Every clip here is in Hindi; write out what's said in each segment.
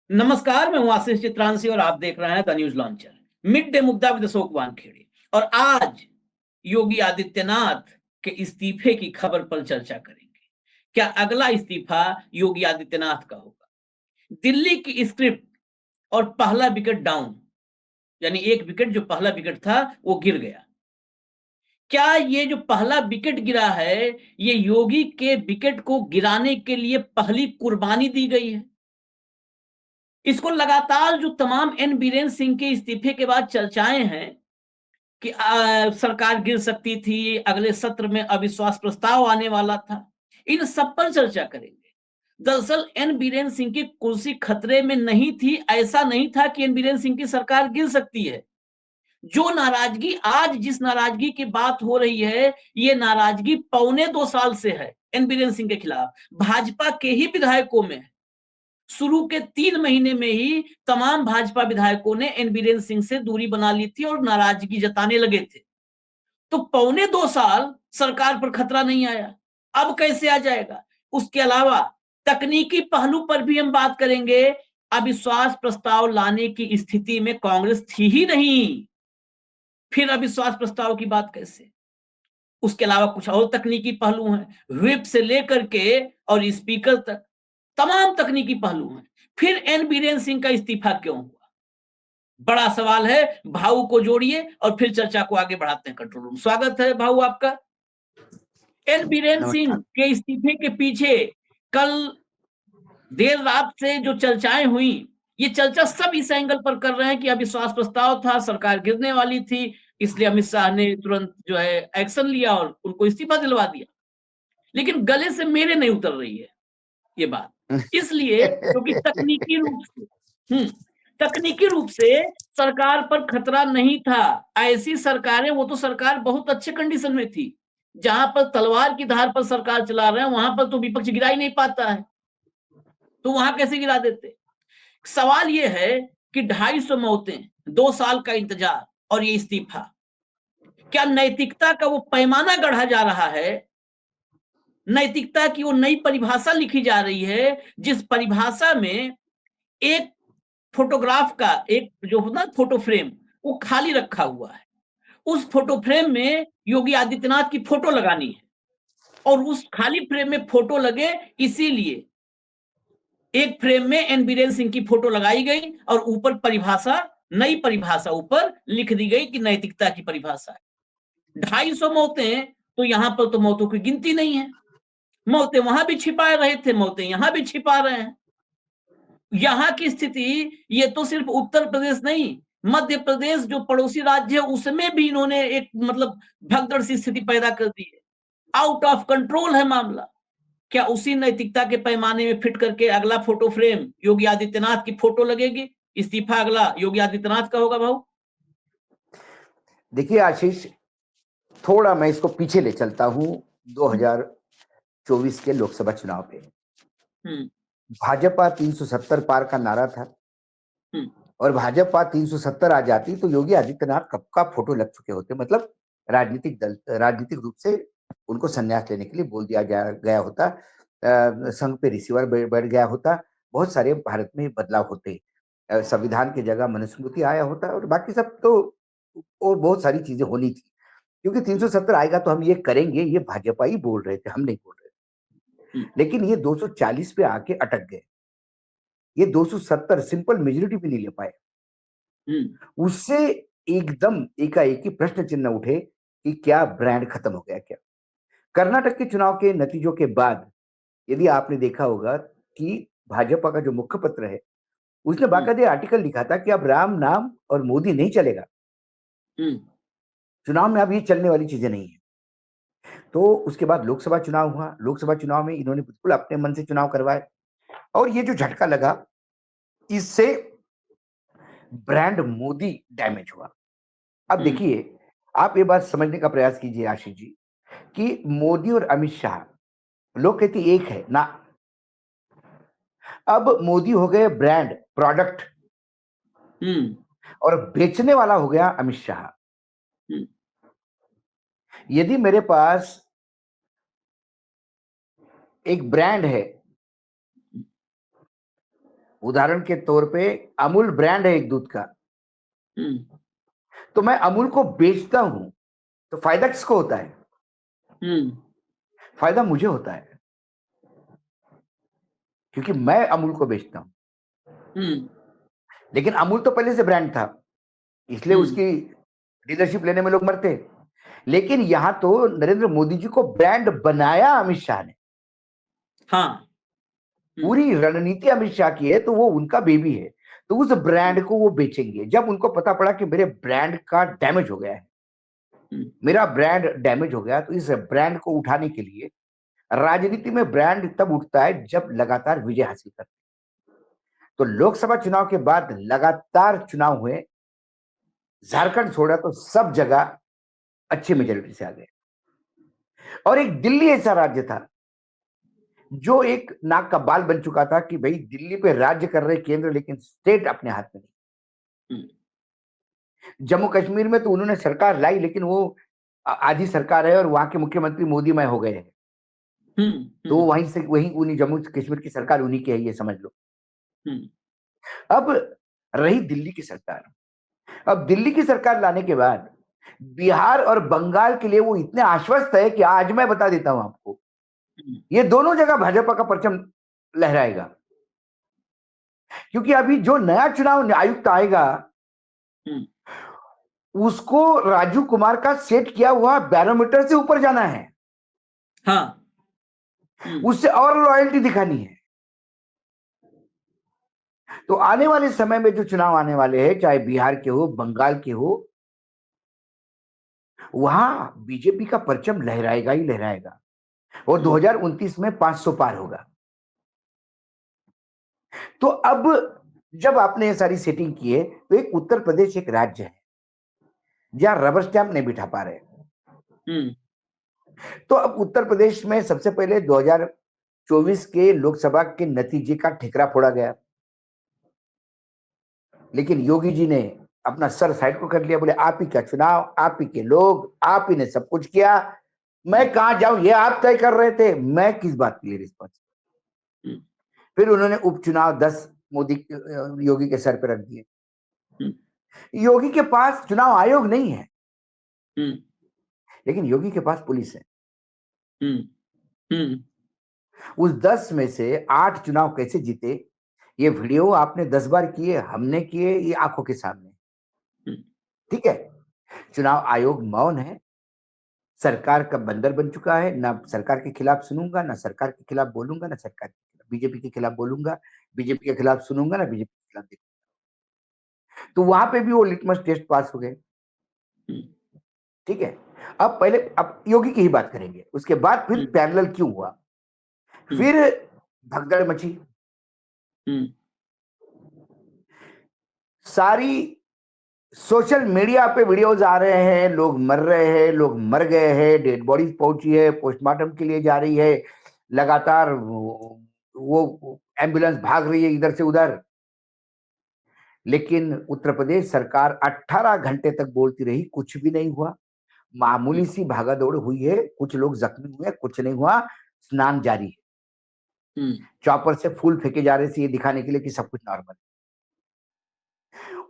नमस्कार, मैं हूं आशीष चित्रांशी और आप देख रहे हैं the news launcher. Mid day मुद्दा विद अशोक वानखेड़े। और आज योगी आदित्यनाथ के इस्तीफे की खबर पर चर्चा करेंगे। क्या अगला इस्तीफा योगी आदित्यनाथ का होगा? दिल्ली की स्क्रिप्ट और पहला विकेट डाउन, यानी एक विकेट, जो पहला विकेट था वो गिर गया। क्या ये जो पहला विकेट गिरा है, ये योगी के विकेट को गिराने के लिए पहली कुर्बानी दी गई है? इसको लगातार जो तमाम एन बीरेन सिंह के इस्तीफे के बाद चर्चाएं हैं कि सरकार गिर सकती थी, अगले सत्र में अविश्वास प्रस्ताव आने वाला था, इन सब पर चर्चा करेंगे। दरअसल एन बीरेन सिंह की कुर्सी खतरे में नहीं थी। ऐसा नहीं था कि एन बीरेन सिंह की सरकार गिर सकती है। जो नाराजगी आज, जिस नाराजगी की बात हो रही है, ये नाराजगी पौने 2 साल से है एन बीरेन सिंह के खिलाफ, भाजपा के ही विधायकों में है। शुरू के 3 महीने में ही तमाम भाजपा विधायकों ने एन बीरेन सिंह से दूरी बना ली थी और नाराजगी जताने लगे थे। तो पौने 2 साल सरकार पर खतरा नहीं आया, अब कैसे आ जाएगा? उसके अलावा तकनीकी पहलू पर भी हम बात करेंगे। अविश्वास प्रस्ताव लाने की स्थिति में कांग्रेस थी ही नहीं, फिर अविश्वास प्रस्ताव की बात कैसे? उसके अलावा कुछ और तकनीकी पहलू हैं, व्हिप से लेकर के और स्पीकर तक तमाम तकनीकी पहलू हैं। फिर एन बीरेन सिंह का इस्तीफा क्यों हुआ? बड़ा सवाल है। भाऊ को जोड़िए और फिर चर्चा को आगे बढ़ाते हैं। कंट्रोल रूम, स्वागत है भाऊ आपका। एन बीरेन सिंह नमस्कार। के इस्तीफे के पीछे कल देर रात से जो चर्चाएं हुई, ये चर्चा सब इस एंगल पर कर रहे हैं कि अविश्वास प्रस्ताव था, सरकार गिरने वाली थी, इसलिए अमित शाह ने तुरंत जो है एक्शन लिया और उनको इस्तीफा दिलवा दिया। लेकिन गले से मेरे नहीं उतर रही है ये बात, इसलिए क्योंकि तकनीकी रूप से सरकार पर खतरा नहीं था। ऐसी सरकारें, वो तो सरकार बहुत अच्छे कंडीशन में थी। जहां पर तलवार की धार पर सरकार चला रहे हैं, वहां पर तो विपक्ष गिरा ही नहीं पाता है, तो वहां कैसे गिरा देते? सवाल ये है कि 250 मौतें, 2 साल का इंतजार और ये इस्तीफा, क्या नैतिकता का वो पैमाना गढ़ा जा रहा है? नैतिकता की वो नई परिभाषा लिखी जा रही है, जिस परिभाषा में एक फोटोग्राफ का एक जो होता है फोटो फ्रेम, वो खाली रखा हुआ है। उस फोटो फ्रेम में योगी आदित्यनाथ की फोटो लगानी है और उस खाली फ्रेम में फोटो लगे, इसीलिए एक फ्रेम में एन बीरेन सिंह की फोटो लगाई गई और ऊपर परिभाषा, नई परिभाषा ऊपर लिख दी गई कि नैतिकता की परिभाषा है। 250 मौतें, तो यहां पर तो मौतों की गिनती नहीं है। मौतें वहां भी छिपा रहे थे, मौतें यहां भी छिपा रहे हैं। यहाँ की स्थिति, ये तो सिर्फ उत्तर प्रदेश नहीं, मध्य प्रदेश जो पड़ोसी राज्य है, उसमें भी इन्होंने एक मतलब भगदड़ सी स्थिति पैदा कर दी है। आउट ऑफ कंट्रोल है मामला। क्या उसी नैतिकता के पैमाने में फिट करके अगला फोटो फ्रेम योगी आदित्यनाथ की फोटो लगेगी? इस्तीफा अगला योगी आदित्यनाथ का होगा भाऊ? देखिए आशीष, थोड़ा मैं इसको पीछे ले चलता हूं 2024 के लोकसभा चुनाव पे। हम्म भाजपा 370 पार का नारा था हम्म और भाजपा 370 आ जाती तो योगी आदित्यनाथ कब का फोटो लग चुके होते। मतलब राजनीतिक रूप से उनको संन्यास लेने के लिए बोल दिया गया होता। संघ पे रिसीवर बैठ गया होता। बहुत सारे भारत में बदलाव होते। संविधान की जगह मनुस्मृति आया होता और बाकी सब तो और बहुत सारी चीजें होनी थी। क्योंकि 370 आएगा तो हम ये करेंगे, ये भाजपा ही बोल रहे थे, हम नहीं बोल रहे हम्म थे। लेकिन ये 240 पे आके अटक गए। ये 270 सिंपल मेजोरिटी भी नहीं ले पाए। हम्म उससे एकदम एकाएक ही प्रश्न चिन्ह उठे कि क्या ब्रांड खत्म हो गया क्या। कर्नाटक के चुनाव के नतीजों के बाद यदि आपने देखा होगा कि भाजपा का जो मुखपत्र है, उसने हम्म बाकायदे आर्टिकल लिखा था कि अब राम नाम और मोदी नहीं चलेगा। हम्म चुनाव में अब ये चलने वाली चीजें नहीं है। तो उसके बाद लोकसभा चुनाव हुआ। लोकसभा चुनाव में इन्होंने बिल्कुल अपने मन से चुनाव करवाए और ये जो झटका लगा, इससे ब्रांड मोदी डैमेज हुआ। अब हम्म देखिए, आप ये बात समझने का प्रयास कीजिए आशीष जी कि मोदी और अमित शाह, लोग कहते एक है ना। अब मोदी हो गए ब्रांड प्रोडक्ट हम्म और बेचने वाला हो गया अमित शाह। हम्म यदि मेरे पास एक ब्रांड है उदाहरण के तौर पे अमूल ब्रांड है एक दूध का, हम्म तो मैं अमूल को बेचता हूं, तो फायदा किसको होता है? हम्म फायदा मुझे होता है, क्योंकि मैं अमूल को बेचता हूं। हम्म लेकिन अमूल तो पहले से ब्रांड था, इसलिए हम्म उसकी डीलरशिप लेने में लोग मरते। लेकिन यहां तो नरेंद्र मोदी जी को ब्रांड बनाया अमित शाह ने। हाँ। पूरी रणनीति अमित शाह की है, तो वो उनका बेबी है। तो उस ब्रांड को वो बेचेंगे। जब उनको पता पड़ा कि मेरे ब्रांड का डैमेज हो गया है, हम्म मेरा ब्रांड डैमेज हो गया, तो इस ब्रांड को उठाने के लिए, राजनीति में ब्रांड तब उठता है जब लगातार विजय हासिल करते हैं। तो लोकसभा चुनाव के बाद लगातार चुनाव हुए, झारखंड छोड़ा तो सब जगह अच्छी हम्म मेजोरिटी से आ गए। और एक दिल्ली ऐसा राज्य था जो एक नाक का बाल बन चुका था कि भाई दिल्ली पे राज्य कर रहे केंद्र, लेकिन स्टेट अपने हाथ में हम्म नहीं। जम्मू कश्मीर में तो उन्होंने सरकार लाई, लेकिन वो आधी सरकार है और वहां के मुख्यमंत्री मोदी मय हो गए हैं। तो हम्म वहीं से वहीं उन्हीं जम्मू कश्मीर की सरकार उन्हीं की है, ये समझ लो। हम्म अब रही दिल्ली की सरकार। अब दिल्ली की सरकार लाने के बाद बिहार और बंगाल के लिए वो इतने आश्वस्त है कि आज मैं बता देता हूं आपको, ये दोनों जगह भाजपा का परचम लहराएगा। क्योंकि अभी जो नया चुनाव आयुक्त आएगा, हम्म उसको राजू कुमार का सेट किया हुआ बैरोमीटर से ऊपर जाना है, हाँ। उससे और लॉयल्टी दिखानी है। तो आने वाले समय में जो चुनाव आने वाले हैं, चाहे बिहार के हो, बंगाल के हो, वहां बीजेपी का परचम लहराएगा ही लहराएगा। और 2029 में 500 पार होगा। तो अब जब आपने ये सारी सेटिंग की है, तो एक उत्तर प्रदेश एक राज्य है जहां रबर स्टैंप नहीं बिठा पा रहे। हम्म तो अब उत्तर प्रदेश में सबसे पहले 2024 के लोकसभा के नतीजे का ठिकरा फोड़ा गया, लेकिन योगी जी ने अपना सर साइड को कर लिया। बोले आप ही का चुनाव, आप ही के लोग, आप ही ने सब कुछ किया, मैं कहां जाऊं, ये आप तय कर रहे थे, मैं किस बात के लिए रिस्पॉन्सिबल। हम्म फिर उन्होंने उपचुनाव 10 मोदी योगी के सर पे रख दिए। हम्म योगी के पास चुनाव आयोग नहीं है, हम्म लेकिन योगी के पास पुलिस है। हम्म हम्म उस 10 में से 8 चुनाव कैसे जीते, ये वीडियो आपने 10 बार किए, हमने किए, ये आंखों के सामने। हम्म ठीक है, चुनाव आयोग मौन है, सरकार का बंदर बन चुका है। ना सरकार के खिलाफ सुनूंगा, ना सरकार के खिलाफ बोलूंगा, ना सरकार के खिलाफ, बीजेपी के खिलाफ बोलूंगा, बीजेपी के खिलाफ सुनूंगा, ना बीजेपी के खिलाफ देखूंगा। तो वहां पे भी वो लिटमस टेस्ट पास हो गए। हम्म ठीक है, अब पहले अब योगी की ही बात करेंगे, उसके बाद फिर हम्म पैरेलल क्यों हुआ, हम्म फिर भगदड़ मची। हम्म सारी सोशल मीडिया पे वीडियोस आ रहे हैं, लोग मर रहे हैं, लोग मर गए हैं, डेड बॉडीज पहुंची है, पोस्टमार्टम के लिए जा रही है, लगातार वो एम्बुलेंस भाग रही है इधर से उधर। लेकिन उत्तर प्रदेश सरकार 18 घंटे तक बोलती रही, कुछ भी नहीं हुआ। मामूली सी भागादौड़ हुई है, कुछ लोग जख्मी हुए, कुछ नहीं हुआ, स्नान जारी है। हम्म चॉपर से फूल फेंके जा रहे थे, ये दिखाने के लिए कि सब कुछ नॉर्मल है।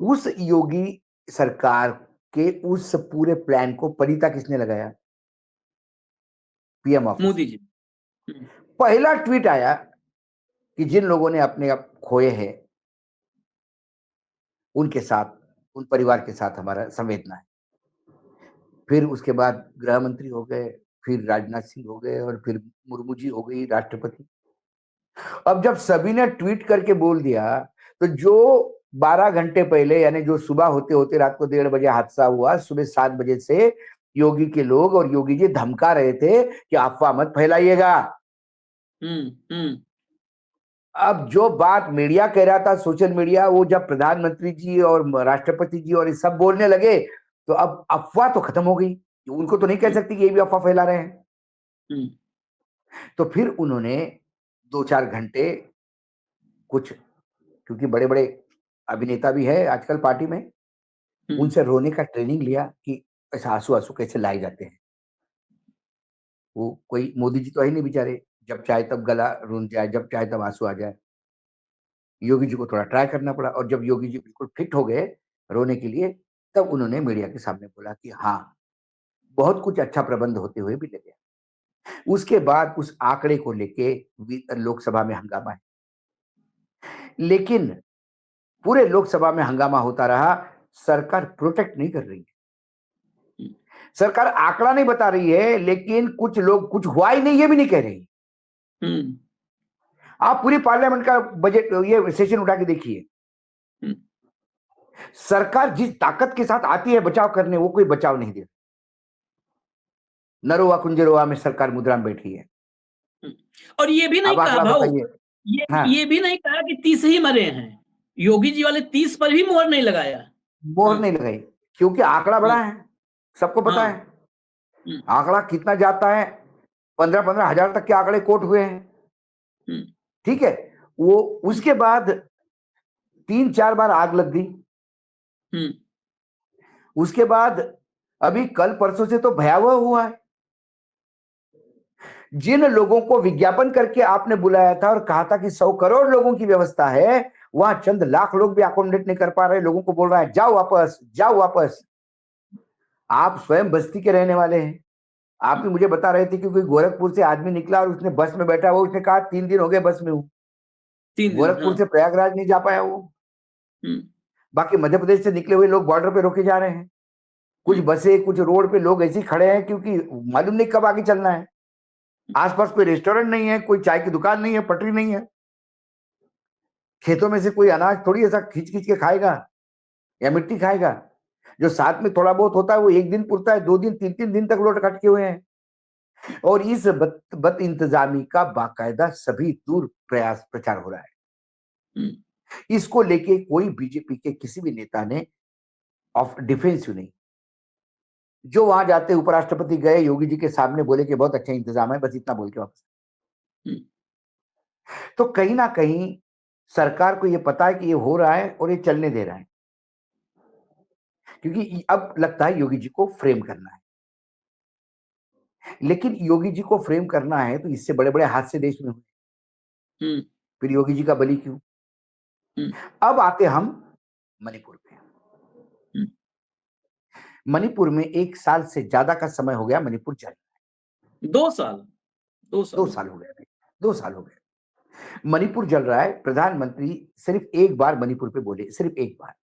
उस योगी सरकार के उस पूरे प्लान को परिता किसने लगाया? PM office. मोदी जी। हम्म पहला ट्वीट आया कि जिन लोगों ने अपने आप खोए हैं, उनके साथ, उन परिवार के साथ हमारा संवेदना है। फिर उसके बाद गृह मंत्री हो गए, फिर राजनाथ सिंह हो गए, और फिर मुर्मू जी हो गई राष्ट्रपति। अब जब सभी ने ट्वीट करके बोल दिया, तो जो 12 घंटे पहले, यानी जो सुबह होते होते रात को 1:30 बजे हादसा हुआ, सुबह 7 बजे से योगी के लोग और योगी जी धमका रहे थे कि अफवाह मत फैलाइएगा। हम्म अब जो बात मीडिया कह रहा था, सोशल मीडिया, वो जब प्रधानमंत्री जी और राष्ट्रपति जी और ये सब बोलने लगे, तो अब अफवाह तो खत्म हो गई। उनको तो नहीं कह सकती कि ये भी अफवाह फैला रहे हैं। हम्म तो फिर उन्होंने 2-4 घंटे कुछ, क्योंकि बड़े बड़े अभिनेता भी है आजकल पार्टी में, हम्म उनसे रोने का ट्रेनिंग लिया कि ऐसा आंसू आंसू कैसे लाए जाते हैं। वो कोई मोदी जी तो है नहीं बेचारे, जब चाहे तब गला रुन जाए, जब चाहे तब आंसू आ जाए। योगी जी को थोड़ा ट्राई करना पड़ा, और जब योगी जी बिल्कुल फिट हो गए रोने के लिए, तब उन्होंने मीडिया के सामने बोला कि हाँ, बहुत कुछ अच्छा प्रबंध होते हुए भी लगे। उसके बाद उस आंकड़े को लेके लोकसभा में हंगामा है, लेकिन पूरे लोकसभा में हंगामा होता रहा, सरकार प्रोटेक्ट नहीं कर रही है। सरकार आंकड़ा नहीं बता रही है, लेकिन कुछ लोग कुछ हुआ ही नहीं ये भी नहीं कह रही। आप पूरी पार्लियामेंट का बजट ये सेशन उठा के देखिए, सरकार जिस ताकत के साथ आती है बचाव करने, वो कोई बचाव नहीं दे। नरोवा कुंजरोवा में सरकार मुद्रा में बैठी है। और ये भी नहीं अब कहा आंकड़ा भाऊ, बताइए। हाँ, ये भी नहीं कहा कि 30 ही मरे हैं। योगी जी वाले 30 पर भी मोहर नहीं लगाया। मोहर नहीं लगाई, क्योंकि आंकड़ा बड़ा है, सबको पता है आंकड़ा कितना जाता है। 15-15 हजार तक के आंकड़े कोट हुए हैं, ठीक है। वो उसके बाद 3-4 बार आग लग गई, उसके बाद अभी कल परसों से तो भयावह हुआ है। जिन लोगों को विज्ञापन करके आपने बुलाया था और कहा था कि 100 करोड़ लोगों की व्यवस्था है, वहां चंद लाख लोग भी अकोमोडेट नहीं कर पा रहे, लोगों को बोल रहा है जाओ वापस, जाओ वापस। आप स्वयं बस्ती के रहने वाले हैं, आप ही मुझे बता रहे थे कि कोई गोरखपुर से आदमी निकला और उसने बस में बैठा हुआ, उसने कहा 3 दिन हो गए बस में हूं। 3 दिन, गोरखपुर से प्रयागराज नहीं जा पाया वो। बाकी मध्य प्रदेश से निकले हुए लोग बॉर्डर पे रोके जा रहे हैं, कुछ बसें, कुछ रोड पे लोग ऐसे ही खड़े हैं, क्योंकि मालूम नहीं कब आगे चलना है। आसपास कोई रेस्टोरेंट नहीं है, कोई चाय की दुकान नहीं है, पटरी नहीं है। खेतों में से कोई अनाज थोड़ी ऐसा खींच खींच के खाएगा या मिट्टी खाएगा। जो साथ में थोड़ा बहुत होता है वो 1 दिन पुरता है, 2 दिन, 3-3 दिन तक लोट कटके हुए हैं। और इस बद इंतजामी का बाकायदा सभी दूर प्रयास प्रचार हो रहा है। इसको लेके कोई बीजेपी के किसी भी नेता ने ऑफ डिफेंसिव नहीं। जो वहां जाते उपराष्ट्रपति गए, योगी जी के सामने बोले कि बहुत अच्छा इंतजाम है, बस इतना बोल के वापस। तो कहीं ना कहीं सरकार को यह पता है कि ये हो रहा है और ये चलने दे रहा है, क्योंकि अब लगता है योगी जी को फ्रेम करना है। लेकिन योगी जी को फ्रेम करना है तो इससे बड़े बड़े हादसे देश में हुए, फिर योगी जी का बलि क्यों। अब आते हम मणिपुर पे। मणिपुर में 1 साल से ज्यादा का समय हो गया मणिपुर जल रहा है। 2 साल 2 साल हो गए, 2 साल हो गए मणिपुर जल रहा है। प्रधानमंत्री सिर्फ एक बार मणिपुर पे बोले, सिर्फ एक बार,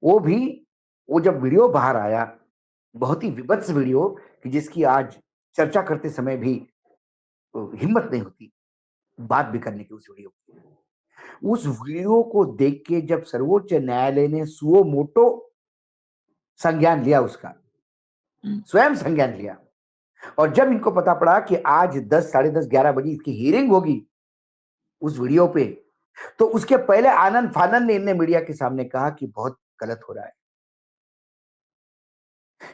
वो भी वो जब वीडियो बाहर आया, बहुत ही विभत्स वीडियो, कि जिसकी आज चर्चा करते समय भी हिम्मत नहीं होती बात भी करने की। उस वीडियो को देख के जब सर्वोच्च न्यायालय ने सुओ मोटो संज्ञान लिया, उसका स्वयं संज्ञान लिया, और जब इनको पता पड़ा कि आज 10, साढ़े 10, 11 बजे इसकी हियरिंग होगी उस वीडियो पे, तो उसके पहले आनंद फानंद ने इनने मीडिया के सामने कहा कि बहुत गलत हो रहा है,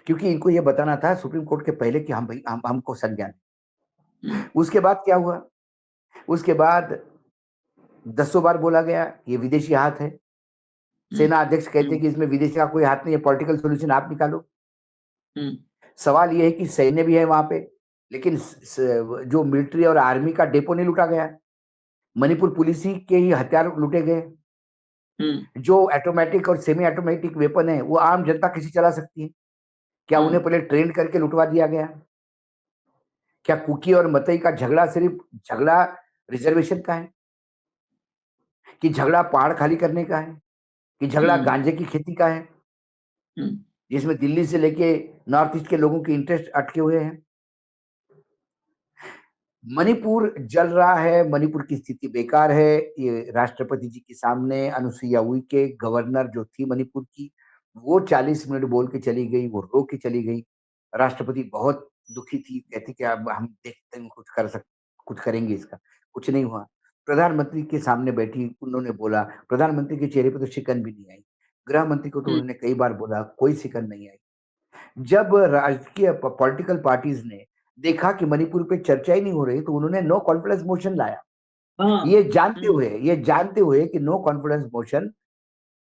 क्योंकि इनको यह बताना था सुप्रीम कोर्ट के पहले कि हम भाई हमको संज्ञान। उसके बाद क्या हुआ, उसके बाद 10 बार बोला गया ये विदेशी हाथ है। सेना अध्यक्ष कहते हैं कि इसमें विदेशी का कोई हाथ नहीं है, पॉलिटिकल सोल्यूशन आप निकालो। सवाल यह है कि सैन्य भी है वहां पे, लेकिन जो मिलिट्री और आर्मी का डेपो नहीं लूटा गया, मणिपुर पुलिस ही के ही हथियार लूटे गए। जो ऑटोमेटिक और सेमी ऑटोमेटिक वेपन है वो आम जनता किसी चला सकती है क्या? उन्हें पहले ट्रेन करके लुटवा दिया गया? क्या कुकी और मतई का झगड़ा सिर्फ झगड़ा रिजर्वेशन का है, कि झगड़ा पहाड़ खाली करने का है, कि झगड़ा गांजे की खेती का है, जिसमें दिल्ली से लेके नॉर्थ ईस्ट के लोगों के इंटरेस्ट अटके हुए हैं? मणिपुर जल रहा है, मणिपुर की स्थिति बेकार है। ये राष्ट्रपति जी के सामने अनुसुईया उइके, गवर्नर जो थी मणिपुर की, वो 40 मिनट बोल के चली गई, वो रो के चली गई। राष्ट्रपति बहुत दुखी थी, कहती कि अब हम देखते हैं कुछ करेंगे इसका। कुछ नहीं हुआ। प्रधानमंत्री के सामने बैठी, उन्होंने बोला, प्रधानमंत्री के चेहरे पे तो शिकन भी नहीं आई। गृह मंत्री को तो उन्होंने कई बार बोला, कोई शिकन नहीं आई। जब राजकीय पॉलिटिकल पार्टीज ने देखा कि मणिपुर पे चर्चा ही नहीं हो रही, तो उन्होंने नो कॉन्फिडेंस मोशन लाया। ये जानते हुए कि नो कॉन्फिडेंस मोशन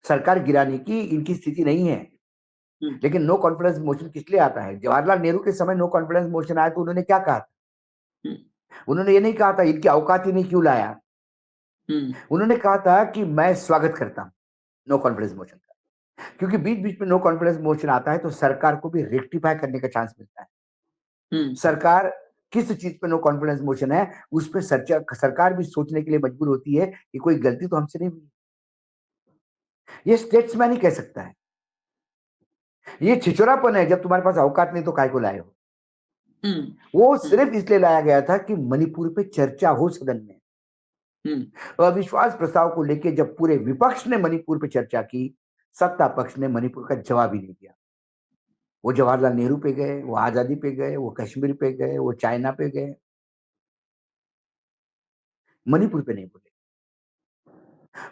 सरकार गिराने की इनकी स्थिति नहीं है। लेकिन नो कॉन्फिडेंस मोशन किस लिए आता है? जवाहरलाल नेहरू के समय नो कॉन्फिडेंस मोशन आया तो उन्होंने क्या कहा? उन्होंने ये नहीं कहा था इनकी औकात ही नहीं क्यों लाया, उन्होंने कहा था कि मैं स्वागत करता हूं नो कॉन्फिडेंस मोशन का, क्योंकि बीच बीच में नो कॉन्फिडेंस मोशन आता है तो सरकार को भी रेक्टिफाई करने का चांस मिलता है। सरकार किस चीज पे नो कॉन्फिडेंस मोशन है उस पर सरकार भी सोचने के लिए मजबूर होती है कि कोई गलती तो हमसे नहीं हुई। ये स्टेट्समैन ही कह सकता है। ये छिछोरापन है, जब तुम्हारे पास औकात नहीं तो काय को लाए हो। वो सिर्फ इसलिए लाया गया था कि मणिपुर पे चर्चा हो सदन में। अविश्वास प्रस्ताव को लेकर जब पूरे विपक्ष ने मणिपुर पे चर्चा की, सत्ता पक्ष ने मणिपुर का जवाब ही नहीं दिया। वो जवाहरलाल नेहरू पे गए, वो आजादी पे गए, वो कश्मीर पे गए, वो चाइना पे गए, मणिपुर पे नहीं बोले।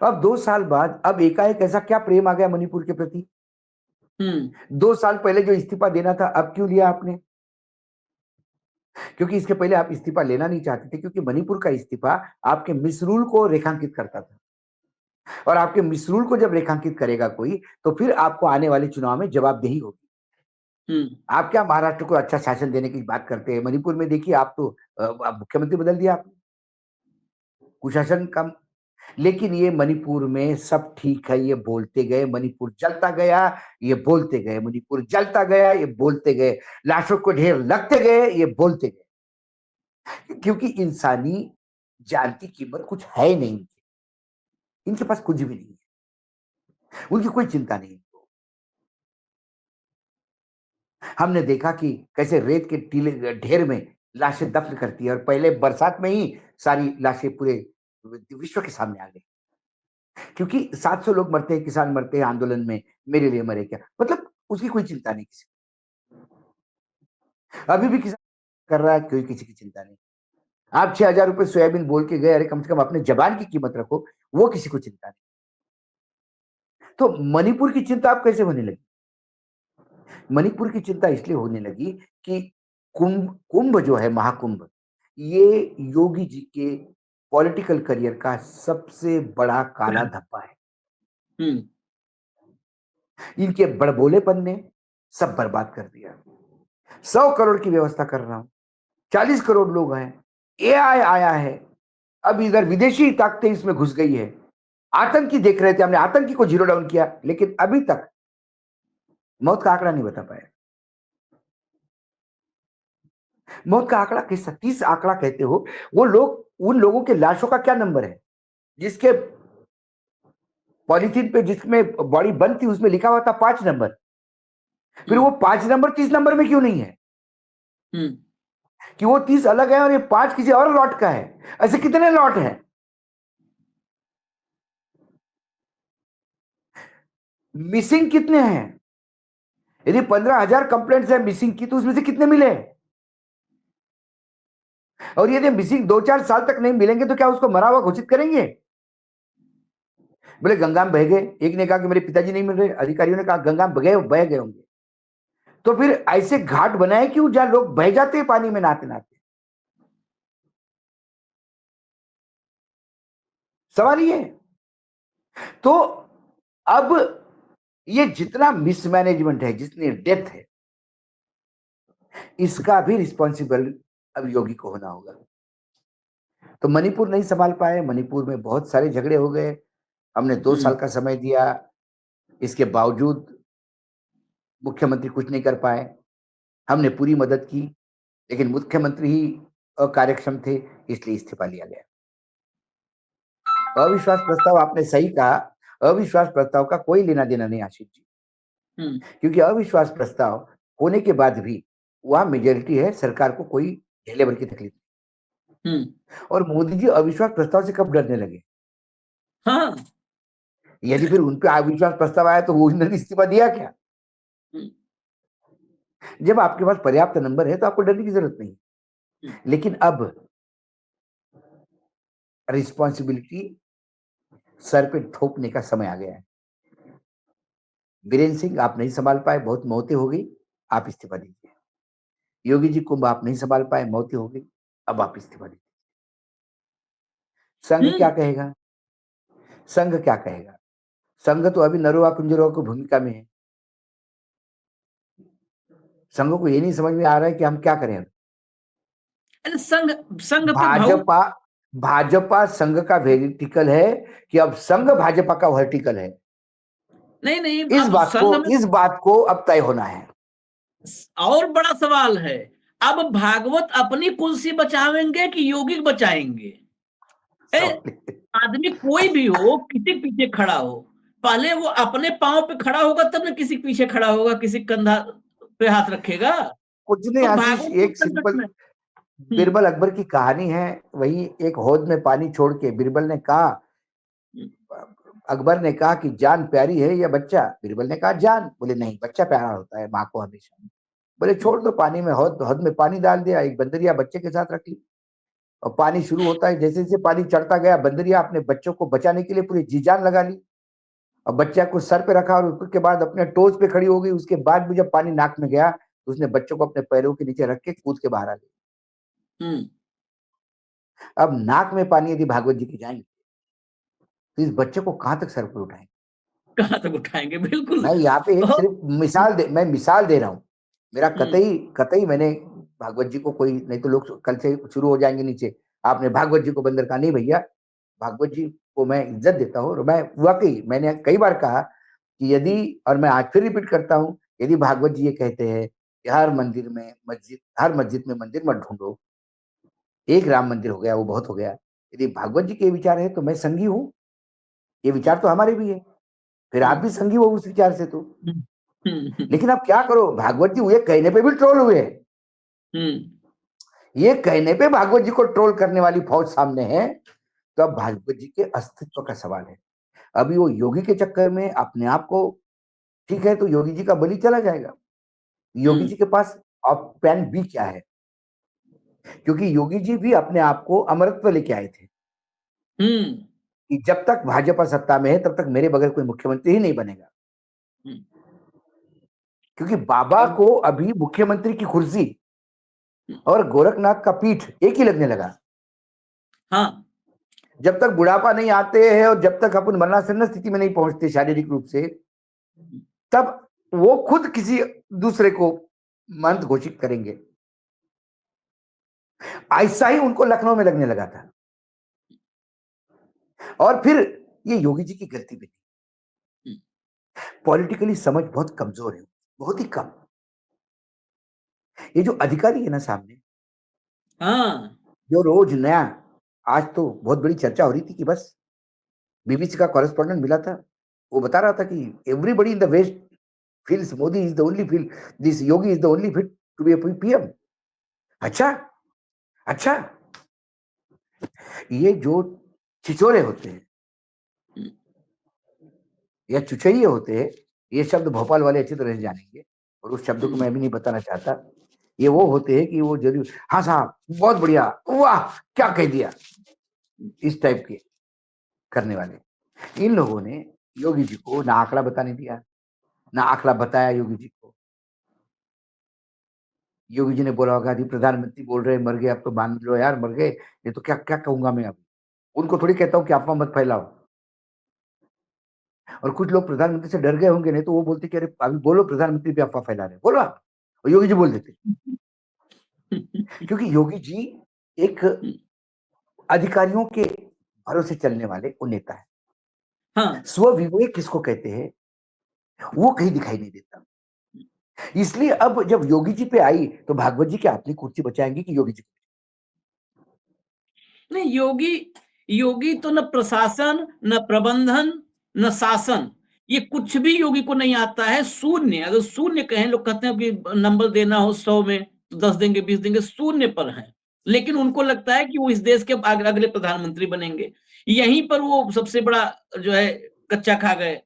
अब 2 साल बाद अब एकाएक ऐसा क्या प्रेम आ गया मणिपुर के प्रति? 2 साल पहले जो इस्तीफा देना था अब क्यों लिया आपने? क्योंकि इसके पहले आप इस्तीफा लेना नहीं चाहते थे, क्योंकि मणिपुर का इस्तीफा आपके मिसरूल को रेखांकित करता था, और आपके मिसरूल को जब रेखांकित करेगा कोई तो फिर आपको आने वाले चुनाव में जवाबदेही होगी। आप क्या महाराष्ट्र को अच्छा शासन देने की बात करते हैं? मणिपुर में देखिए, आप तो मुख्यमंत्री बदल दिया आपने, कुशासन कम। लेकिन ये मणिपुर में सब ठीक है, ये बोलते गए, मणिपुर जलता गया, ये बोलते गए, मणिपुर जलता गया, ये बोलते गए, लाशों को ढेर लगते गए, ये बोलते गए, क्योंकि इंसानी जान की कीमत कुछ है नहीं। इनके पास कुछ भी नहीं है, उनकी कोई चिंता नहीं। हमने देखा कि कैसे रेत के टीले ढेर में लाशें दफन करती है, और पहले बरसात में ही सारी लाशें पूरे विश्व के सामने आ गई, क्योंकि 700 लोग मरते हैं, किसान मरते हैं आंदोलन में, मेरे लिए मरे क्या, मतलब उसकी कोई चिंता नहीं किसी। अभी भी किसान कर रहा है, कोई किसी की चिंता नहीं। आप 6,000 रुपए सोयाबीन बोल के गए, अरे कम से कम अपने जबान की कीमत रखो, वो किसी को चिंता नहीं। तो मणिपुर की चिंता आप कैसे होने लगी? मणिपुर की चिंता इसलिए होने लगी कि कुंभ कुंभ जो है, महाकुंभ, ये योगी जी के पॉलिटिकल करियर का सबसे बड़ा काला धब्बा है। इनके बड़बोलेपन ने सब बर्बाद कर दिया। 100 करोड़ की व्यवस्था कर रहा हूं, 40 करोड़ लोग हैं, एआई आया है, अब इधर विदेशी ताकतें इसमें घुस गई है, आतंकी देख रहे थे, हमने आतंकी को जीरो डाउन किया, लेकिन अभी तक मौत का आंकड़ा नहीं बता पाया। मौत का आंकड़ा किस 30 आंकड़ा कहते हो? वो लोग, उन लोगों के लाशों का क्या नंबर है जिसके पॉलिथीन पे जिसमें बॉडी बंद थी उसमें लिखा हुआ था 5 नंबर, फिर वो 5 नंबर 30 नंबर में क्यों नहीं है? कि वो 30 अलग है और ये 5 किसी और लॉट का है। ऐसे कितने लॉट हैं? मिसिंग कितने हैं? यदि 15,000 कंप्लेंट्स है मिसिंग की, तो उसमें से कितने मिले? और यदि मिसिंग 2-4 साल तक नहीं मिलेंगे तो क्या उसको मरा हुआ घोषित करेंगे? बोले गंगा में बह गए, एक ने कहा कि मेरे पिताजी नहीं मिल रहे, अधिकारियों ने कहा गंगा में बह गए होंगे। तो फिर ऐसे घाट बनाए क्यों जहां लोग बह जाते हैं पानी में नहाते नहाते? सवाल ये है। तो अब ये जितना मिसमैनेजमेंट है, जितनी डेथ है, इसका भी रिस्पॉन्सिबल अब योगी को होना होगा। तो मणिपुर नहीं संभाल पाए, मणिपुर में बहुत सारे झगड़े हो गए, हमने 2 साल का समय दिया, इसके बावजूद मुख्यमंत्री कुछ नहीं कर पाए। हमने पूरी मदद की, लेकिन मुख्यमंत्री ही अकार्यक्षम थे, इसलिए इस्तीफा लिया गया। अविश्वास प्रस्ताव, आपने सही कहा, अविश्वास प्रस्ताव का कोई लेना देना नहीं आशीष जी, क्योंकि अविश्वास प्रस्ताव होने के बाद भी वहां मेजोरिटी है, सरकार को कोई ढेले भर की तकलीफ नहीं। और मोदी जी अविश्वास प्रस्ताव से कब डरने लगे? हाँ, यदि फिर उन पे अविश्वास प्रस्ताव आया तो वो उन्होंने इस्तीफा दिया क्या? जब आपके पास पर्याप्त नंबर है तो आपको डरने की जरूरत नहीं। लेकिन अब रिस्पॉन्सिबिलिटी सर पे थोपने का समय आ गया है। बीरेन्द्र सिंह, आप नहीं संभाल पाए, बहुत मौतें हो गई, आप इस्तीफा दीजिए। योगी जी, कुंभ आप नहीं संभाल पाए, मौतें हो गई, अब आप इस्तीफा दीजिए। संघ क्या कहेगा? संघ क्या कहेगा? संघ तो अभी नरोवा कुंजरों की भूमिका में है। संघ को ये नहीं समझ में आ रहा है कि हम क्या करें। संघ संघ पे भाऊ भाजपा भाजपा संघ का वर्टिकल है कि अब संघ भाजपा का वर्टिकल है? नहीं नहीं, अब संघ में इस बात को अब तय होना है। और बड़ा सवाल है, अब भागवत अपनी कुर्सी बचावेंगे कि योगी बचाएंगे? आदमी कोई भी हो, किसी के पीछे खड़ा हो, पहले वो अपने पांव पे खड़ा होगा तब ना किसी के पीछे खड़ा होगा, किसी कंधा पे हाथ रखेगा। कुछ नहीं तो आशीष, भागवत एक उस संकट सिंपल में। बीरबल अकबर की कहानी है। वही एक हौद में पानी छोड़ के बीरबल ने कहा, अकबर ने कहा कि जान प्यारी है या बच्चा? बीरबल ने कहा जान। बोले नहीं, बच्चा प्यारा होता है माँ को हमेशा। बोले छोड़ दो पानी में, हौद हौद में पानी डाल दिया, एक बंदरिया बच्चे के साथ रख ली, और पानी शुरू होता है। जैसे जैसे पानी चढ़ता गया, बंदरिया अपने बच्चों को बचाने के लिए पूरी जी जान लगा ली, और बच्चा को सर पे रखा, और उसके बाद अपने टोज पे खड़ी हो गई। उसके बाद भी जब पानी नाक में गया तो उसने बच्चों को अपने पैरों के नीचे रख के कूद के बाहर आ गई। अब नाक में पानी यदि भागवत जी की जाएंगे तो इस बच्चे को कहां तक सर पर उठाएंगे? कहां तक उठाएंगे, बिल्कुल। मैं यहाँ पे एक बहुत। सिर्फ मैं मिसाल दे रहा हूँ। मेरा कतई कतई मैंने भागवत जी को कोई, नहीं तो लोग कल से शुरू हो जाएंगे नीचे, आपने भागवत जी को बंदर कहा। नहीं भैया, भागवत जी को मैं इज्जत देता हूँ, और मैं वाकई मैंने कई बार कहा कि यदि, और मैं आज फिर रिपीट करता हूँ, यदि भागवत जी ये कहते हैं कि हर मस्जिद में मंदिर मत ढूंढो, एक राम मंदिर हो गया वो बहुत हो गया, यदि भागवत जी के विचार है तो मैं संगी हूँ। ये विचार तो हमारे भी है, फिर आप भी संगी हो उस विचार से तो। लेकिन आप क्या करो, भागवत जी ये कहने पे भी ट्रोल हुए। ये कहने पे भागवत जी को ट्रोल करने वाली फौज सामने है, तो अब भागवत जी के अस्तित्व का सवाल है। अभी वो योगी के चक्कर में अपने आप को, ठीक है, तो योगी जी का बलि चला जाएगा। योगी जी के पास अब प्लान बी क्या है? क्योंकि योगी जी भी अपने आप को अमरत्व लेके आए थे कि जब तक भाजपा सत्ता में है तब तक मेरे बगैर कोई मुख्यमंत्री ही नहीं बनेगा। क्योंकि बाबा को अभी मुख्यमंत्री की कुर्सी और गोरखनाथ का पीठ एक ही लगने लगा। हाँ, जब तक बुढ़ापा नहीं आते हैं और जब तक अपन मरणासन्न स्थिति में नहीं पहुंचते शारीरिक रूप से, तब वो खुद किसी दूसरे को महंत घोषित करेंगे। ऐसा ही उनको लखनऊ में लगने लगा था। और फिर ये योगी जी की गलती भी नहीं, पॉलिटिकली समझ बहुत कमजोर है, बहुत ही कम। ये जो अधिकारी है ना सामने, जो रोज नया, आज तो बहुत बड़ी चर्चा हो रही थी कि बस बीबीसी का कॉरेस्पॉन्डेंट मिला था, वो बता रहा था कि everybody in the west feels Modi is the only feel this Yogi is the only fit to be a PM. अच्छा, अच्छा, ये जो छिछोरे होते हैं या चुचैये होते हैं, ये शब्द भोपाल वाले अच्छी तरह से जानेंगे, और उस शब्द को मैं भी नहीं बताना चाहता। ये वो होते हैं कि वो जरूर, हाँ साहब बहुत बढ़िया, वाह क्या कह दिया, इस टाइप के करने वाले। इन लोगों ने योगी जी को ना आंकड़ा बताने दिया, ना आंकड़ा बताया योगी जी को। योगी जी ने बोला होगा यदि प्रधानमंत्री बोल रहे मर गए, अब तो मान लो यार मर गए, ये तो क्या क्या कहूंगा मैं अब। उनको थोड़ी कहता हूँ कि अफवाह मत फैलाओ। और कुछ लोग प्रधानमंत्री से डर गए होंगे, नहीं तो वो बोलते कि अरे अभी बोलो प्रधानमंत्री भी अफवाह फैला रहे, बोलो, और योगी जी बोल देते। क्योंकि योगी जी एक अधिकारियों के भरोसे चलने वाले वो नेता है। स्व विवेक किसको कहते हैं, वो कहीं दिखाई नहीं देता। इसलिए अब जब योगी जी पे आई तो भागवत जी क्या अपनी कुर्सी बचाएंगे कि योगी जी? नहीं, योगी तो न प्रशासन, न प्रबंधन, न शासन, ये कुछ भी योगी को नहीं आता है। शून्य, अगर शून्य कहें, लोग कहते हैं कि नंबर देना हो 100 में तो 10 देंगे, 20 देंगे, शून्य पर है। लेकिन उनको लगता है कि वो इस देश के अगले प्रधानमंत्री बनेंगे। यहीं पर वो सबसे बड़ा जो है कच्चा खा गए।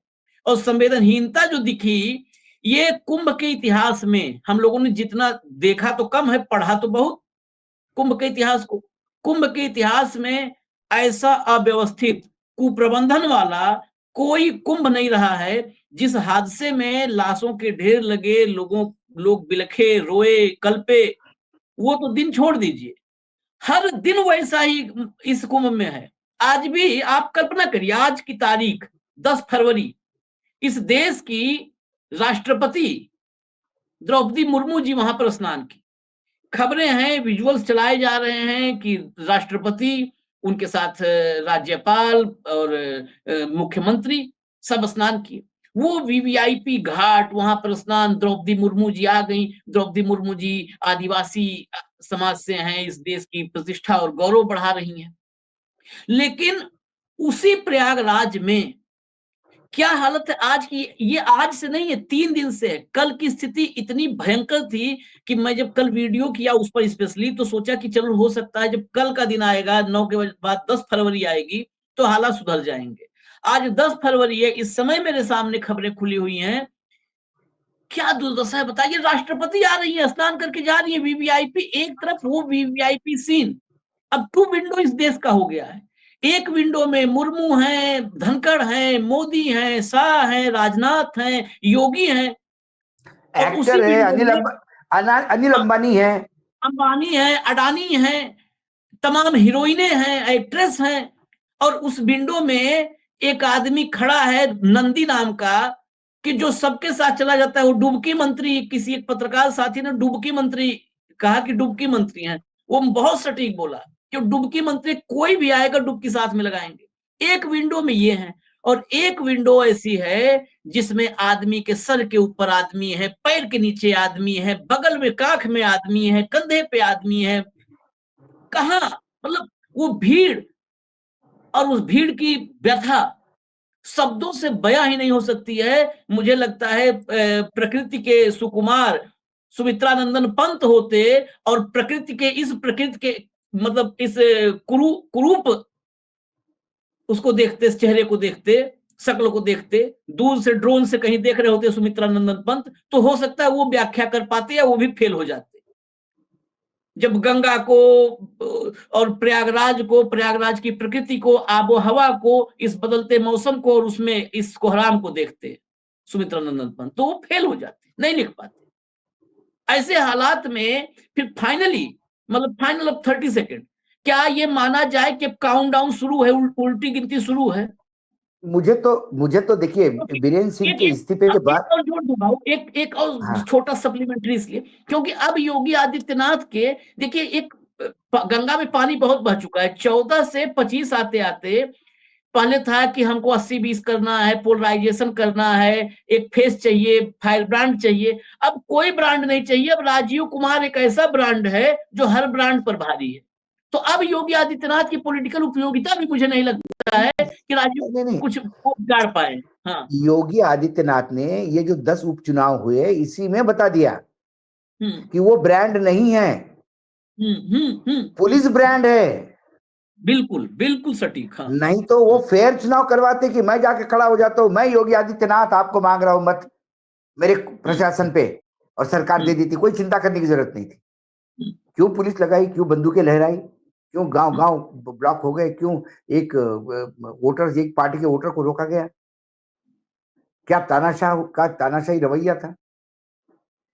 और संवेदनहीनता जो दिखी, ये कुंभ के इतिहास में हम लोगों ने जितना देखा तो कम है, पढ़ा तो बहुत कुंभ के इतिहास को। कुंभ के इतिहास में ऐसा अव्यवस्थित, कुप्रबंधन वाला कोई कुंभ नहीं रहा है। जिस हादसे में लाशों के ढेर लगे, लोग बिलखे, रोए, कल्पे, वो तो दिन छोड़ दीजिए, हर दिन वैसा ही इस कुंभ में है। आज भी आप कल्पना करिए, आज की तारीख 10 फरवरी, इस देश की राष्ट्रपति द्रौपदी मुर्मू जी वहां पर स्नान की खबरें हैं, विजुअल्स चलाए जा रहे हैं कि राष्ट्रपति उनके साथ राज्यपाल और मुख्यमंत्री सब स्नान किए। वो वीवीआईपी घाट, वहां पर स्नान, द्रौपदी मुर्मू जी आ गई। द्रौपदी मुर्मू जी आदिवासी समाज से हैं, इस देश की प्रतिष्ठा और गौरव बढ़ा रही हैं। लेकिन उसी प्रयागराज में क्या हालत है आज की? ये आज से नहीं है, 3 दिन से है। कल की स्थिति इतनी भयंकर थी कि मैं जब कल वीडियो किया उस पर स्पेशली, तो सोचा कि चलो हो सकता है जब कल का दिन आएगा 9 के बाद 10 फरवरी आएगी तो हालात सुधर जाएंगे। आज 10 फरवरी है, इस समय मेरे सामने खबरें खुली हुई हैं। क्या दुर्दशा है बताइए। राष्ट्रपति आ रही है, स्नान करके जा रही है, वीवीआईपी एक तरफ, वो वीवीआईपी सीन अब 2 विंडो इस देश का हो गया है। एक विंडो में मुर्मू हैं, धनखड़ हैं, मोदी हैं, शाह हैं, राजनाथ हैं, योगी हैं, और उसी एक्टर है, विंडो में अनिल अंबानी है, अंबानी है, अडानी है, तमाम हीरोइनें हैं, एक्ट्रेस हैं। और उस विंडो में एक आदमी खड़ा है नंदी नाम का, कि जो सबके साथ चला जाता है। वो डुबकी मंत्री, किसी एक पत्रकार साथी ने डुबकी मंत्री कहा कि डुबकी मंत्री हैं। वो बहुत सटीक बोला कि डुबकी मंत्री, कोई भी आएगा डुबकी साथ में लगाएंगे। एक विंडो में ये है, और एक विंडो ऐसी है जिसमें आदमी के सर के ऊपर आदमी है, पैर के नीचे आदमी है, बगल में काख में आदमी है, कंधे पे आदमी है। कहा, मतलब वो भीड़, और उस भीड़ की व्यथा शब्दों से बयां ही नहीं हो सकती है। मुझे लगता है प्रकृति के सुकुमार सुमित्रानंदन पंत होते, और प्रकृति के मतलब इस कुरूप उसको देखते, इस चेहरे को देखते, शक्ल को देखते, दूर से ड्रोन से कहीं देख रहे होते सुमित्रानंदन पंत, तो हो सकता है वो व्याख्या कर पाते या वो भी फेल हो जाते। जब गंगा को और प्रयागराज की प्रकृति को, आबो हवा को, इस बदलते मौसम को, और उसमें इस कोहराम को देखते सुमित्रानंदन पंत, तो वो फेल हो जाते, नहीं लिख पाते। ऐसे हालात में फिर फाइनली, मतलब फाइनल ऑफ 30 सेकेंड, क्या ये माना जाए कि काउंटडाउन शुरू है, उल्टी गिनती शुरू है? मुझे तो देखिए, वीरेंद्र सिंह के इस्तीफे के बाद, एक और जोड़ दूंगा, एक और हाँ, छोटा सप्लीमेंट्री इसलिए, क्योंकि अब योगी आदित्यनाथ के, देखिए, एक गंगा में पानी बहुत बह चुका है। 14 से 25 आते आते पहले था कि हमको 80-20 करना है, पोलराइजेशन करना है, एक फेस चाहिए, फायर ब्रांड चाहिए। अब कोई ब्रांड नहीं चाहिए। अब राजीव कुमार एक ऐसा ब्रांड है जो हर ब्रांड पर भारी है। तो अब योगी आदित्यनाथ की पॉलिटिकल उपयोगिता भी मुझे नहीं लगता है कि राजीव नहीं नहीं, कुछ गाड़ पाए। हाँ। योगी आदित्यनाथ ने ये जो 10 उपचुनाव हुए इसी में बता दिया हम्म कि वो ब्रांड नहीं है, पुलिस ब्रांड है। बिल्कुल बिल्कुल सटीक। हाँ। नहीं तो वो फेयर चुनाव करवाते कि मैं जाके खड़ा हो जाता हूं, मैं योगी आदित्यनाथ आपको मांग रहा हूं मत मेरे प्रशासन पे, और सरकार दे दी थी, कोई चिंता करने की जरूरत नहीं थी। क्यों पुलिस लगाई, क्यों बंदूकें लहराई, क्यों गांव गांव ब्लॉक हो गए, क्यों एक वोटर, एक पार्टी के वोटर को रोका गया? क्या तानाशाही रवैया था?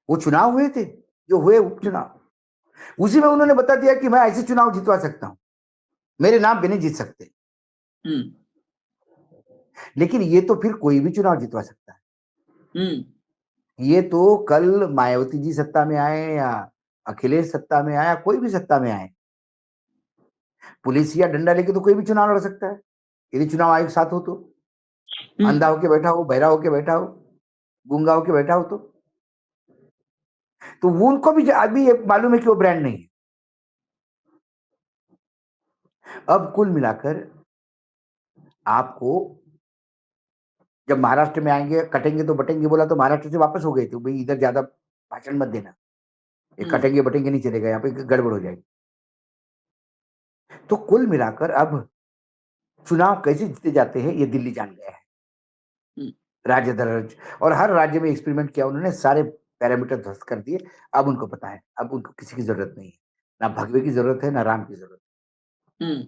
वो चुनाव हुए थे, जो हुए उपचुनाव, उसी में उन्होंने बता दिया कि मैं ऐसे चुनाव जितवा सकता हूं, मेरे नाम पे नहीं जीत सकते। लेकिन ये तो फिर कोई भी चुनाव जितवा सकता है। ये तो कल मायावती जी सत्ता में आए या अखिलेश सत्ता में आया, कोई भी सत्ता में आए, पुलिस या डंडा लेके तो कोई भी चुनाव लड़ सकता है, यदि चुनाव आयोग साथ हो तो। अंधा होके बैठा हो, बहरा होके बैठा हो, गूंगा होके बैठा हो, तो वो उनको भी अभी मालूम है कि वो ब्रांड नहीं है। अब कुल मिलाकर आपको, जब महाराष्ट्र में आएंगे, कटेंगे तो बटेंगे बोला तो महाराष्ट्र से वापस हो गए थे, भाई इधर ज्यादा भाषण मत देना, ये कटेंगे बटेंगे नहीं चलेगा, यहाँ पे गड़बड़ हो जाएगी। तो कुल मिलाकर अब चुनाव कैसे जीते जाते हैं ये दिल्ली जान गया है, राज्य दर राज्य, और हर राज्य में एक्सपेरिमेंट किया उन्होंने, सारे पैरामीटर ध्वस्त कर दिए। अब उनको पता है, अब उनको किसी की जरूरत नहीं है, ना भगवे की जरूरत है, ना राम की जरूरत है।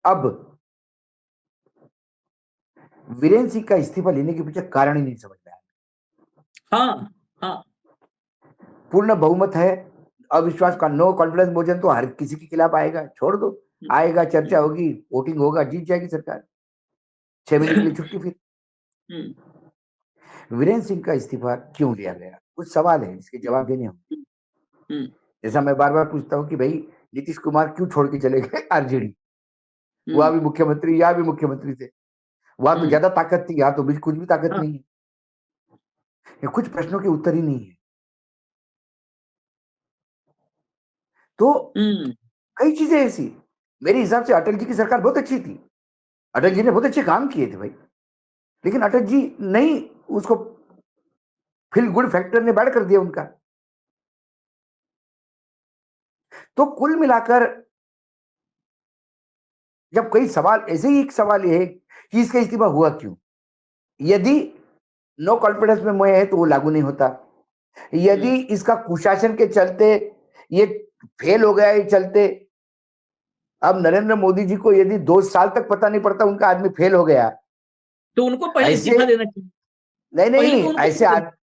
अब वीरेंद्र सिंह का इस्तीफा लेने के पीछे कारण ही नहीं समझ में आया। हाँ हाँ, पूर्ण बहुमत है, अविश्वास का नो कॉन्फिडेंस मोशन तो हर किसी के खिलाफ आएगा, छोड़ दो, आएगा, चर्चा होगी, वोटिंग होगा, जीत जाएगी सरकार, 6 महीने के लिए छुट्टी फिर। वीरेंद्र सिंह का इस्तीफा क्यों लिया गया, कुछ सवाल है, इसके जवाब देने होंगे। जैसा मैं बार बार पूछता हूँ कि भाई नीतीश कुमार क्यों छोड़ के चले गए आरजेडी, वहां हम्म भी मुख्यमंत्री, यहाँ भी मुख्यमंत्री थे, वहां तो ज्यादा ताकत थी, यहाँ तो भी कुछ भी ताकत हाँ, नहीं है, ये कुछ प्रश्नों के उत्तर ही नहीं है। तो हम्म कई चीजें ऐसी, मेरे हिसाब से अटल जी की सरकार बहुत अच्छी थी, अटल जी ने बहुत अच्छे काम किए थे भाई, लेकिन अटल जी नहीं, उसको फील गुड फैक्टर ने बैड कर दिया उनका। तो कुल मिलाकर जब कई सवाल, ऐसे ही एक सवाल ये है कि इसका इस्तीफा हुआ क्यों, यदि नो कॉन्फिडेंस में मोए है तो वो लागू नहीं होता, यदि इसका कुशासन के चलते ये फेल हो गया, ये चलते, अब नरेंद्र मोदी जी को यदि 2 साल तक पता नहीं पड़ता उनका आदमी फेल हो गया, तो उनको पहले ऐसे, इस्तीफा देना चाहिए, नहीं पहले नहीं तो उनको ऐसे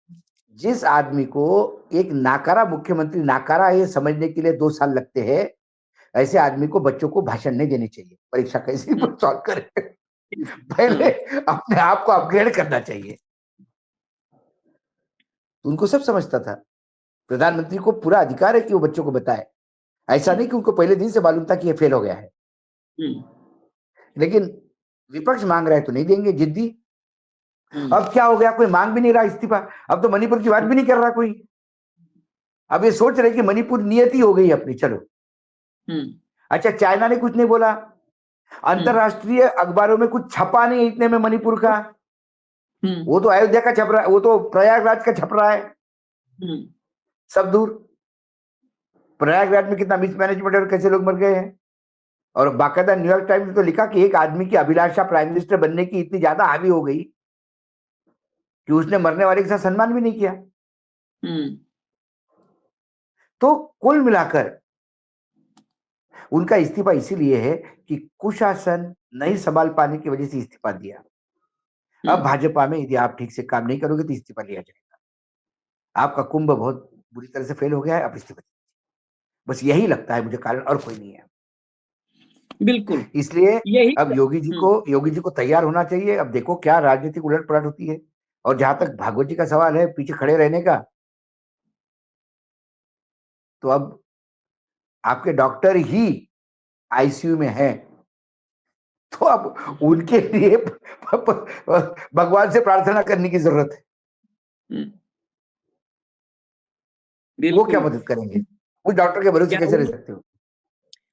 जिस आदमी को एक नाकारा मुख्यमंत्री, नाकारा ये समझने के लिए 2 साल लगते हैं, ऐसे आदमी को बच्चों को भाषण नहीं देनी चाहिए, परीक्षा कैसे हम्म, सॉल्व करे, पहले हाँ, अपने आप को अपग्रेड करना चाहिए। तो उनको सब समझता था, प्रधानमंत्री को पूरा अधिकार है कि वो बच्चों को बताए, ऐसा नहीं कि उनको पहले दिन से मालूम था कि ये फेल हो गया है, हम्म, लेकिन विपक्ष मांग रहा है तो नहीं देंगे, जिद्दी। हम्म, अब क्या हो गया, कोई मांग भी नहीं रहा इस्तीफा, अब तो मणिपुर की बात भी नहीं कर रहा कोई, अब ये सोच रहे कि मणिपुर नियति हो गई अपनी, चलो। हम्म, अच्छा, चाइना ने कुछ नहीं बोला, हम्म, अंतरराष्ट्रीय अखबारों में कुछ छपा नहीं इतने में मणिपुर का, हम्म, वो तो अयोध्या का छप रहा है, वो तो प्रयागराज का छप रहा है, हम्म, सब दूर। प्रयागराज में कितना मिसमैनेजमेंट और कैसे लोग मर गए हैं, और बाकायदा न्यूयॉर्क टाइम्स ने तो लिखा कि एक आदमी की अभिलाषा प्राइम मिनिस्टर बनने की इतनी ज्यादा हावी हो गई कि उसने मरने वाले के साथ सम्मान भी नहीं किया। हम्म, तो कुल मिलाकर उनका इस्तीफा इसीलिए है कि कुशासन नहीं संभाल पाने की वजह से इस्तीफा दिया। अब भाजपा में यदि आप ठीक से काम नहीं करोगे तो इस्तीफा लिया जाएगा, आपका कुंभ बहुत बुरी तरह से फेल हो गया है, आप इस्तीफा दीजिए। बस यही लगता है मुझे कारण, और कोई नहीं है। बिल्कुल इसलिए यही। अब योगी जी को तैयार होना चाहिए। अब देखो क्या राजनीतिक उलट पलट होती है। और जहां तक भागवत जी का सवाल है पीछे खड़े रहने का, तो अब आपके डॉक्टर ही आईसीयू में हैं, तो अब उनके लिए भगवान से प्रार्थना करने की जरूरत है। हम्म, वो क्या बिल्कुल। मदद करेंगे, उस डॉक्टर के भरोसे क्या कैसे रह सकते हो।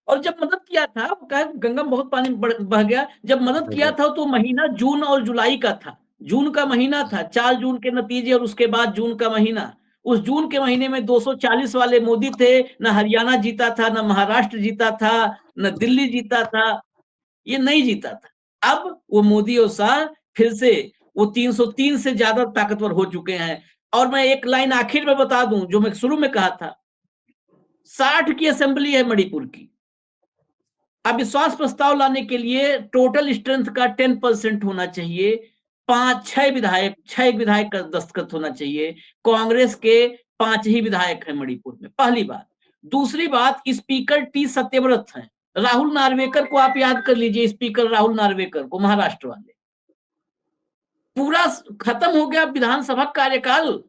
और जब मदद किया था, वो कहा गंगा में बहुत पानी बह गया, जब मदद किया देखिए, था तो महीना जून और जुलाई का था, जून का महीना था, 4 जून के नतीजे और उसके बाद जून का महीना। उस जून के महीने में 240 वाले मोदी थे, न हरियाणा जीता था, न महाराष्ट्र जीता था, न दिल्ली जीता था, ये नहीं जीता था। अब वो मोदी और शाह फिर से वो 303 से ज्यादा ताकतवर हो चुके हैं। और मैं एक लाइन आखिर में बता दूं जो मैं शुरू में कहा था, 60 की असेंबली है मणिपुर की। अविश्वास प्रस्ताव लाने के लिए टोटल स्ट्रेंथ का 10% होना चाहिए, 6 विधायक का दस्तखत होना चाहिए। कांग्रेस के 5 ही विधायक हैं मणिपुर में, पहली बात। दूसरी बात, स्पीकर टी सत्यव्रत हैं। राहुल नार्वेकर को आप याद कर लीजिए, स्पीकर राहुल नार्वेकर को, महाराष्ट्र वाले। पूरा खत्म हो गया विधानसभा कार्यकाल।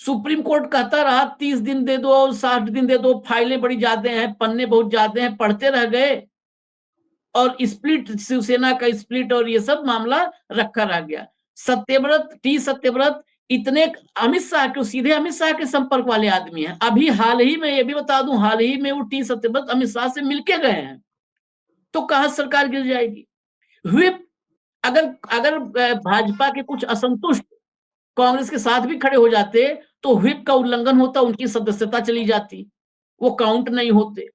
सुप्रीम कोर्ट कहता रहा 30 दिन दे दो, 60 दिन दे दो, फाइलें बड़ी ज्यादा हैं, पन्ने बहुत ज्यादा हैं, पढ़ते रह गए, और स्प्लिट, शिवसेना का स्प्लिट और ये सब मामला रखा रह गया। सत्यव्रत इतने अमित शाह के, सीधे अमित शाह के संपर्क वाले आदमी हैं। अभी हाल ही में, ये भी बता दूं, हाल ही में वो टी सत्यव्रत अमित शाह से मिलके गए हैं। तो कहां सरकार गिर जाएगी। व्हिप, अगर अगर भाजपा के कुछ असंतुष्ट कांग्रेस के साथ भी खड़े हो जाते तो व्हिप का उल्लंघन होता, उनकी सदस्यता चली जाती, वो काउंट नहीं होते।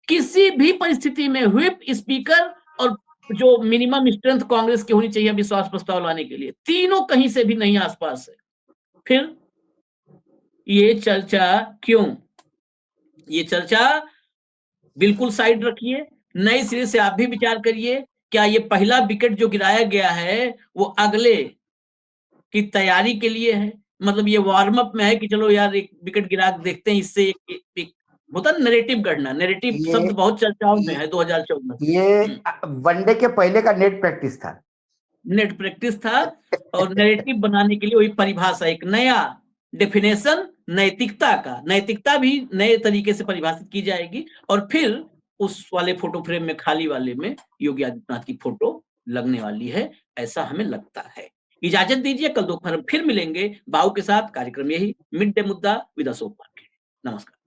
किसी भी परिस्थिति में व्हिप, स्पीकर और जो मिनिमम स्ट्रेंथ कांग्रेस की होनी चाहिए विश्वास प्रस्ताव लाने के लिए, तीनों कहीं से भी नहीं आसपास है। फिर ये चर्चा क्यों, ये चर्चा बिल्कुल साइड रखिए, नए सिरे से आप भी विचार करिए। क्या ये पहला विकेट जो गिराया गया है वो अगले की तैयारी के लिए है, मतलब ये वार्म अप में है कि चलो यार एक विकेट गिरा देखते हैं, इससे एक होता नैरेटिव गढ़ना, नैरेटिव ये शब्द बहुत चर्चाओं में ये है 2014 से। ये वनडे के पहले का नेट प्रैक्टिस था। नेट प्रैक्टिस था, और नैरेटिव बनाने के लिए वही परिभाषा, एक नया डेफिनेशन नैतिकता भी नए तरीके से परिभाषित की जाएगी और फिर उस वाले फोटो फ्रेम में, खाली वाले में योगी आदित्यनाथ की फोटो लगने वाली है, ऐसा हमें लगता है। इजाजत दीजिए, कल दोपहर फिर मिलेंगे बाबू के साथ। कार्यक्रम यही मिड डे मुद्दा विद अशोक वानखेड़े। नमस्कार।